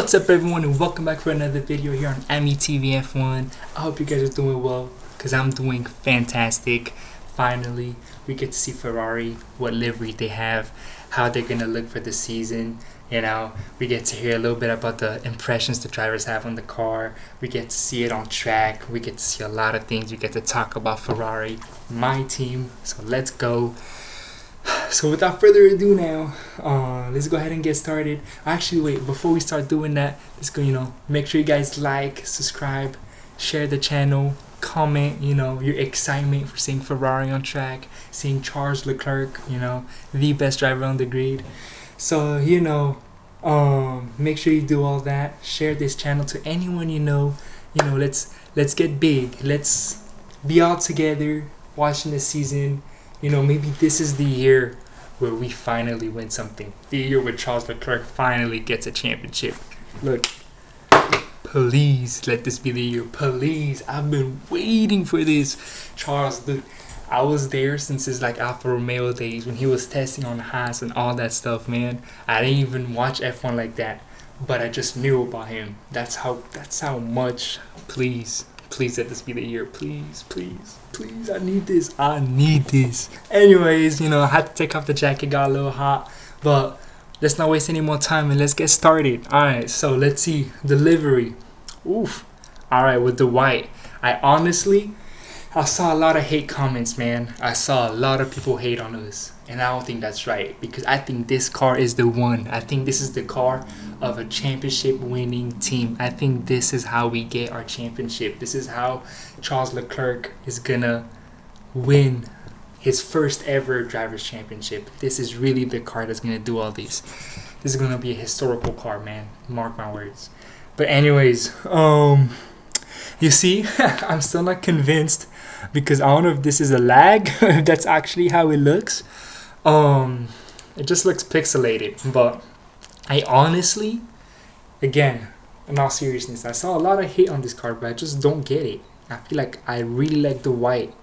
What's up everyone and welcome back for another video here on AmiTV F1. I hope you guys are doing well because I'm doing fantastic. Finally, we get to see Ferrari, what livery they have, how they're going to look for the season. You know, we get to hear a little bit about the impressions the drivers have on the car. We get to see it on track. We get to see a lot of things. We get to talk about Ferrari, my team. So let's go. So without further ado now, let's go ahead and get started. Actually, wait, before we start doing that, let's go, make sure you guys like, subscribe, share the channel, comment, your excitement for seeing Ferrari on track, seeing Charles Leclerc, the best driver on the grid. So, make sure you do all that. Share this channel to anyone you know. Let's get big. Let's be all together watching this season. Maybe this is the year where we finally win something. The year where Charles Leclerc finally gets a championship. Look, please let this be the year. Please, I've been waiting for this. Charles, dude, I was there since his Alfa Romeo days when he was testing on Haas and all that stuff, man. I didn't even watch F1 like that, but I just knew about him. That's how much. Please let this be the year. Please. I need this. Anyways, I had to take off the jacket. Got a little hot. But let's not waste any more time and let's get started. Alright, so let's see. The livery. Oof. Alright, with the white. I saw a lot of hate comments, man. I saw a lot of people hate on us. And I don't think that's right. Because I think this car is the one. I think this is the car of a championship winning team. I think this is how we get our championship. This is how Charles Leclerc is gonna win his first ever driver's championship. This is really the car that's gonna do all these. This is gonna be a historical car, man. Mark my words. But anyways, you see, I'm still not convinced because I don't know if this is a lag, if that's actually how it looks. It just looks pixelated, but I honestly, again, in all seriousness, I saw a lot of hate on this car, but I just don't get it. I feel like I really like the white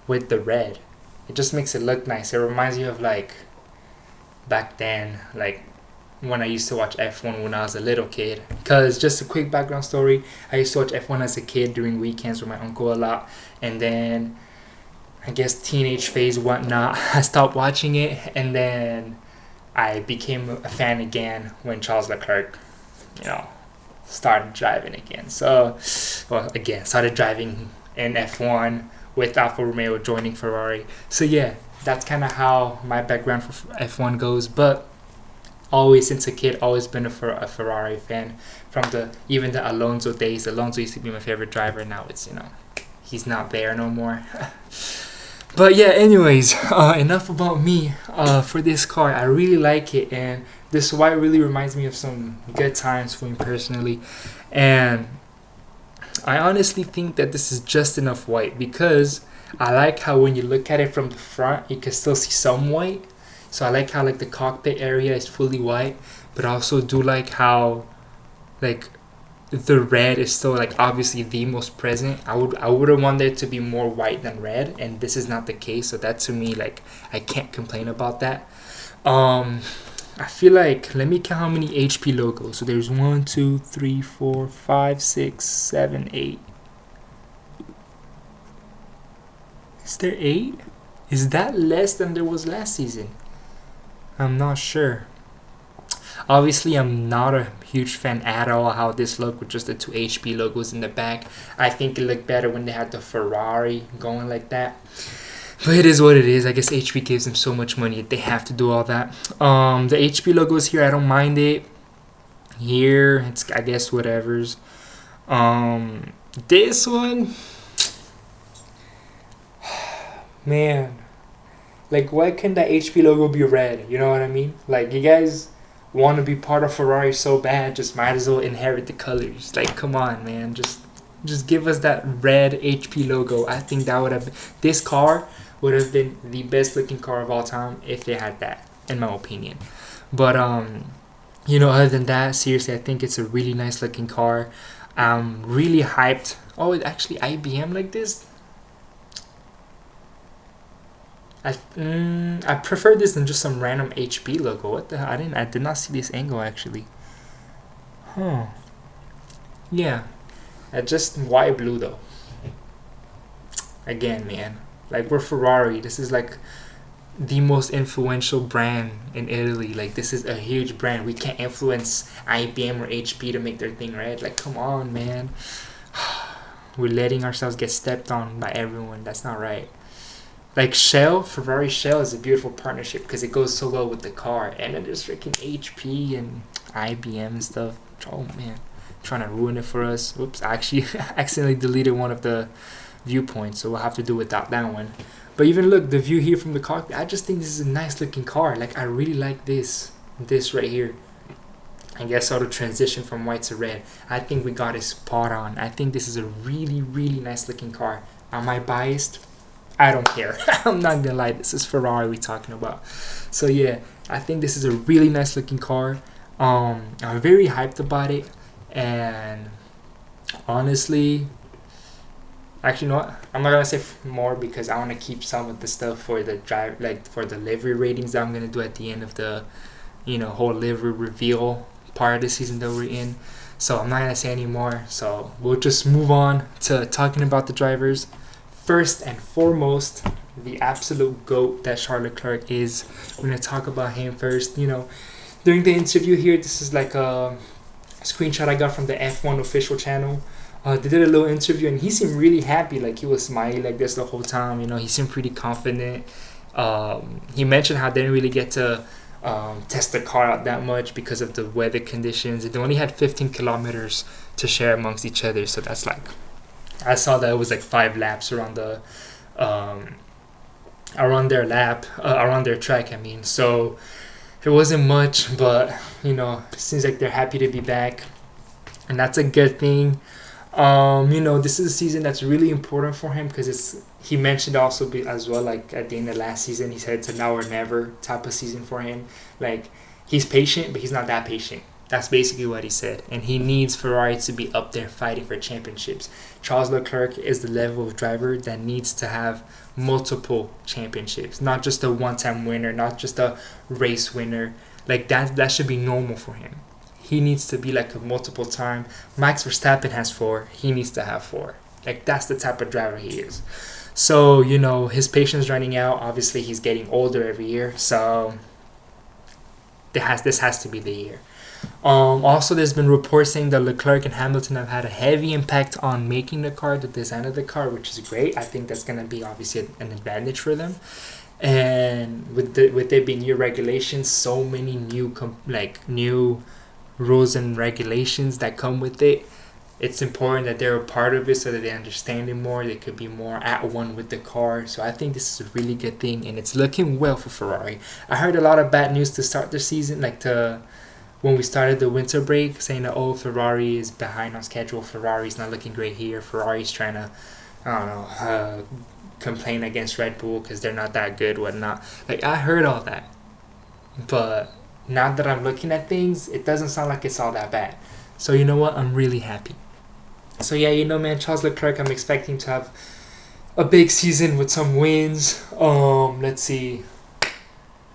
with the red. It just makes it look nice. It reminds me of back then, when I used to watch F1 when I was a little kid. Because just a quick background story, I used to watch F1 as a kid during weekends with my uncle a lot, and then I guess teenage phase, whatnot, I stopped watching it, and then I became a fan again when Charles Leclerc, started driving again. Started driving in F1 with Alfa Romeo joining Ferrari. So yeah, that's kind of how my background for F1 goes. But always since a kid, always been a Ferrari fan. From even the Alonso days. Alonso used to be my favorite driver. Now it's he's not there no more. But yeah, anyways, enough about me. For this car, I really like it, and this white really reminds me of some good times for me personally. And I honestly think that this is just enough white because I like how when you look at it from the front, you can still see some white. So I like how the cockpit area is fully white, but I also do like how the red is still obviously the most present. I would have wanted it to be more white than red, and this is not the case. So that to me, I can't complain about that. I feel let me count how many HP logos. So there's 1, 2, 3, 4, 5, 6, 7, 8. Is there 8? Is that less than there was last season? I'm not sure. Obviously, I'm not a huge fan at all how this looked with just the 2 HP logos in the back. I think it looked better when they had the Ferrari going like that. But it is what it is. I guess HP gives them so much money that they have to do all that. The HP logos here, I don't mind it. Here, it's I guess whatever's. This one, man, why can't that HP logo be red? You know what I mean? You guys want to be part of Ferrari so bad, just might as well inherit the colors. Come on, man, just give us that red HP logo. I think that would have this car would have been the best looking car of all time if they had that, in my opinion. But other than that, seriously, I think it's a really nice looking car. I'm really hyped. Oh, it's actually IBM like this. I prefer this than just some random HP logo. What the hell? I did not see this angle actually. Huh. Yeah. Just why blue though? Again, man. Like we're Ferrari. This is like the most influential brand in Italy. Like this is a huge brand. We can't influence IBM or HP to make their thing red. Like come on, man. We're letting ourselves get stepped on by everyone. That's not right. Like Shell, Ferrari Shell is a beautiful partnership because it goes so well with the car. And then there's freaking HP and IBM and stuff. Oh man, trying to ruin it for us. Oops, I actually accidentally deleted one of the viewpoints, so we'll have to do without that one. But even look, the view here from the cockpit, I just think this is a nice looking car. Like I really like this right here. I guess I'll transition from white to red. I think we got it spot on. I think this is a really, really nice looking car. Am I biased? I don't care. I'm not gonna lie. This is Ferrari we're talking about. So yeah, I think this is a really nice looking car. I'm very hyped about it, and honestly, actually, you know what? I'm not gonna say more because I want to keep some of the stuff for the drive, like for the livery ratings that I'm gonna do at the end of the, whole livery reveal part of the season that we're in. So I'm not gonna say any more. So we'll just move on to talking about the drivers. First and foremost, the absolute GOAT that Charles Leclerc is. We're gonna talk about him first. During the interview here, this is like a screenshot I got from the F1 official channel. They did a little interview and he seemed really happy, like he was smiling like this the whole time. He seemed pretty confident. He mentioned how they didn't really get to test the car out that much because of the weather conditions. They only had 15 kilometers to share amongst each other, so that's like, I saw that it was like 5 laps around the around their track. I mean, so it wasn't much, but it seems like they're happy to be back, and that's a good thing. This is a season that's really important for him because he mentioned also as well, like at the end of last season, he said it's a now or never type of season for him. Like he's patient, but he's not that patient. That's basically what he said. And he needs Ferrari to be up there fighting for championships. Charles Leclerc is the level of driver that needs to have multiple championships, not just a one-time winner, not just a race winner. Like that should be normal for him. He needs to be like a multiple time. Max Verstappen has 4. He needs to have 4. Like that's the type of driver he is. So, his patience running out. Obviously, he's getting older every year. So this has to be the year. Also, there's been reports saying that Leclerc and Hamilton have had a heavy impact on making the car, the design of the car, which is great. I think that's going to be obviously an advantage for them. And with there being new regulations, so many new rules and regulations that come with it, it's important that they're a part of it so that they understand it more. They could be more at one with the car. So I think this is a really good thing, and it's looking well for Ferrari. I heard a lot of bad news to start the season, when we started the winter break, saying that Ferrari is behind on schedule. Ferrari's not looking great here. Ferrari's trying to, complain against Red Bull because they're not that good, whatnot. Like I heard all that, but now that I'm looking at things, it doesn't sound like it's all that bad. So you know what? I'm really happy. So yeah, man, Charles Leclerc, I'm expecting to have a big season with some wins. Let's see.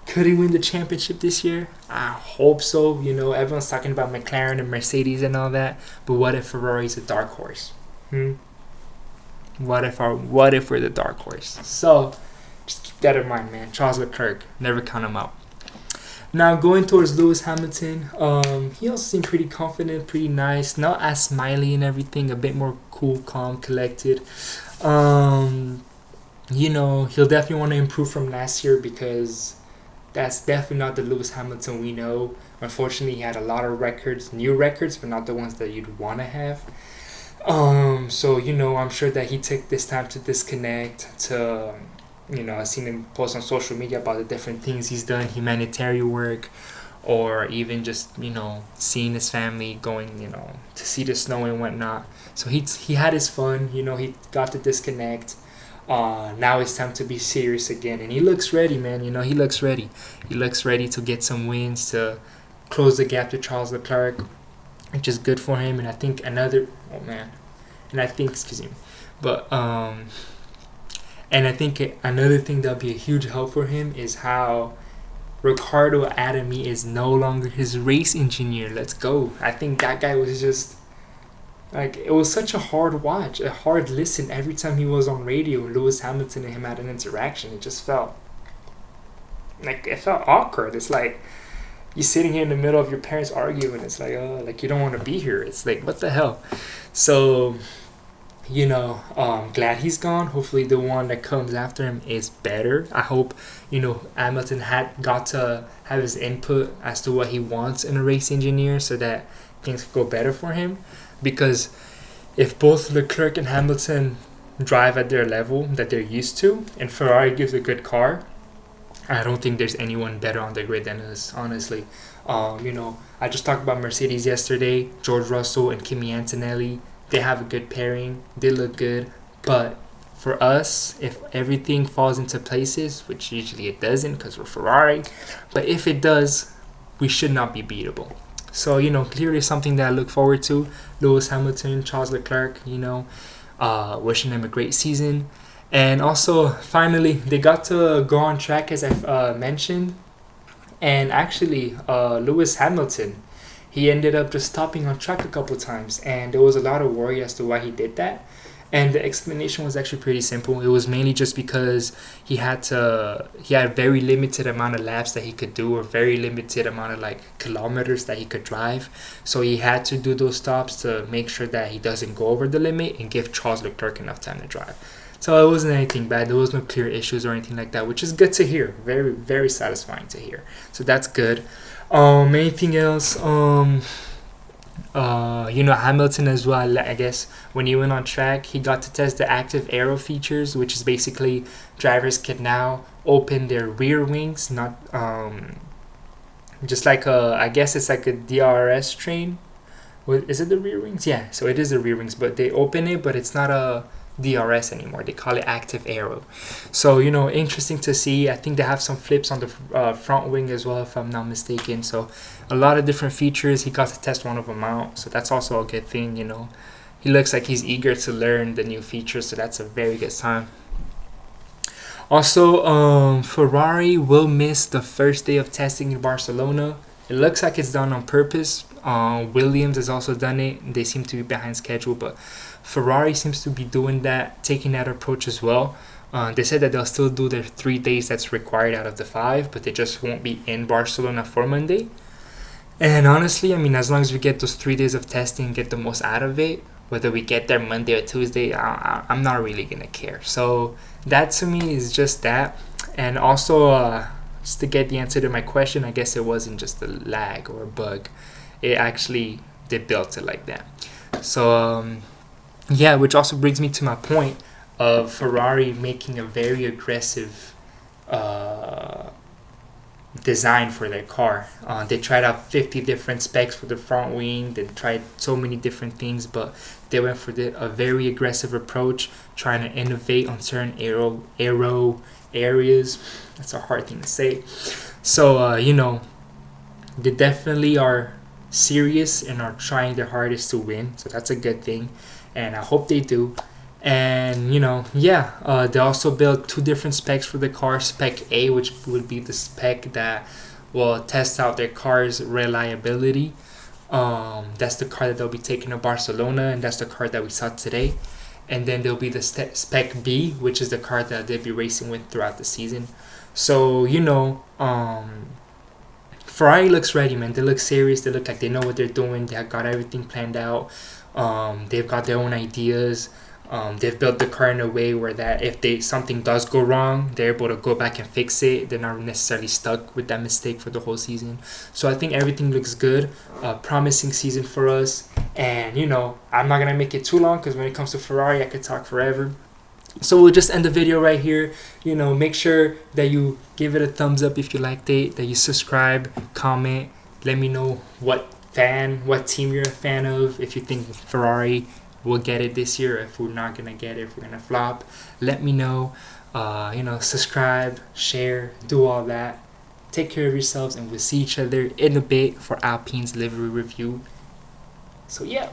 Could he win the championship this year? I hope so. Everyone's talking about McLaren and Mercedes and all that, but what if Ferrari's a dark horse? What if we're the dark horse? So just keep that in mind, man. Charles Leclerc, never count him out. Now going towards Lewis Hamilton, he also seemed pretty confident, pretty nice, not as smiley and everything, a bit more cool, calm, collected. He'll definitely want to improve from last year because that's definitely not the Lewis Hamilton we know. Unfortunately, he had a lot of records, new records, but not the ones that you'd want to have. So I'm sure that he took this time to disconnect, to I've seen him post on social media about the different things he's done, humanitarian work, or even just, seeing his family, going, to see the snow and whatnot. So he had his fun, he got to disconnect. Now it's time to be serious again. And he looks ready, man. He looks ready. He looks ready to get some wins, to close the gap to Charles Leclerc, which is good for him. And I think And I think another thing that'll be a huge help for him is how Ricardo Adami is no longer his race engineer. Let's go. I think that guy was just like, it was such a hard watch, a hard listen every time he was on radio. Lewis Hamilton and him had an interaction. It just felt like, it felt awkward. It's like you're sitting here in the middle of your parents arguing. It's like, oh, like you don't want to be here. It's like, what the hell? So, glad he's gone. Hopefully the one that comes after him is better. I hope, Hamilton got to have his input as to what he wants in a race engineer so that things could go better for him. Because if both Leclerc and Hamilton drive at their level that they're used to, and Ferrari gives a good car, I don't think there's anyone better on the grid than us, honestly. I just talked about Mercedes yesterday. George Russell and Kimi Antonelli, they have a good pairing. They look good. But for us, if everything falls into places, which usually it doesn't because we're Ferrari, but if it does, we should not be beatable. So, clearly something that I look forward to. Lewis Hamilton, Charles Leclerc, wishing them a great season. And also, finally, they got to go on track, as I mentioned. And actually, Lewis Hamilton, he ended up just stopping on track a couple times. And there was a lot of worry as to why he did that. And the explanation was actually pretty simple. It was mainly just because he had very limited amount of laps that he could do, or very limited amount of kilometers that he could drive. So he had to do those stops to make sure that he doesn't go over the limit and give Charles Leclerc enough time to drive. So it wasn't anything bad. There was no clear issues or anything like that, which is good to hear. Very, very satisfying to hear. So that's good. Anything else? Hamilton as well, I guess when he went on track, he got to test the active aero features, which is basically drivers can now open their rear wings, not just like I guess it's like a DRS train. Is it the rear wings? Yeah, so it is the rear wings, but they open it, but it's not a DRS anymore. They call it active aero. So interesting to see. I think they have some flips on the front wing as well, if I'm not mistaken. So a lot of different features. He got to test one of them out, so that's also a good thing. He looks like he's eager to learn the new features, so that's a very good sign. Also, Ferrari will miss the first day of testing in Barcelona. It looks like it's done on purpose. Williams has also done it. They seem to be behind schedule, but Ferrari seems to be doing that, taking that approach as well. They said that they'll still do their 3 days that's required out of the 5, but they just won't be in Barcelona for Monday. And honestly, as long as we get those 3 days of testing and get the most out of it, whether we get there Monday or Tuesday, I'm not really going to care. So that to me is just that. And also, just to get the answer to my question, I guess it wasn't just a lag or a bug. It actually, they built it like that. So, which also brings me to my point of Ferrari making a very aggressive design for their car. They tried out 50 different specs for the front wing. They tried so many different things, but they went for a very aggressive approach, trying to innovate on certain aero areas. That's a hard thing to say. So, they definitely are serious and are trying their hardest to win. So that's a good thing, and I hope they do. And they also built 2 different specs for the car. Spec A, which would be the spec that will test out their car's reliability. That's the car that they'll be taking to Barcelona, and that's the car that we saw today. And then there'll be the spec B, which is the car that they'll be racing with throughout the season. So Ferrari looks ready, man. They look serious. They look like they know what they're doing. They have got everything planned out. They've got their own ideas. They've built the car in a way where that if something does go wrong, they're able to go back and fix it. They're not necessarily stuck with that mistake for the whole season. So I think everything looks good. Promising season for us. And, I'm not going to make it too long because when it comes to Ferrari, I could talk forever. So we'll just end the video right here. Make sure that you give it a thumbs up if you liked it, that you subscribe, comment, let me know what team you're a fan of, if you think Ferrari will get it this year, if we're not gonna get it, if we're gonna flop, let me know. Subscribe, share, do all that. Take care of yourselves, and we'll see each other in a bit for Alpine's livery review. So yeah.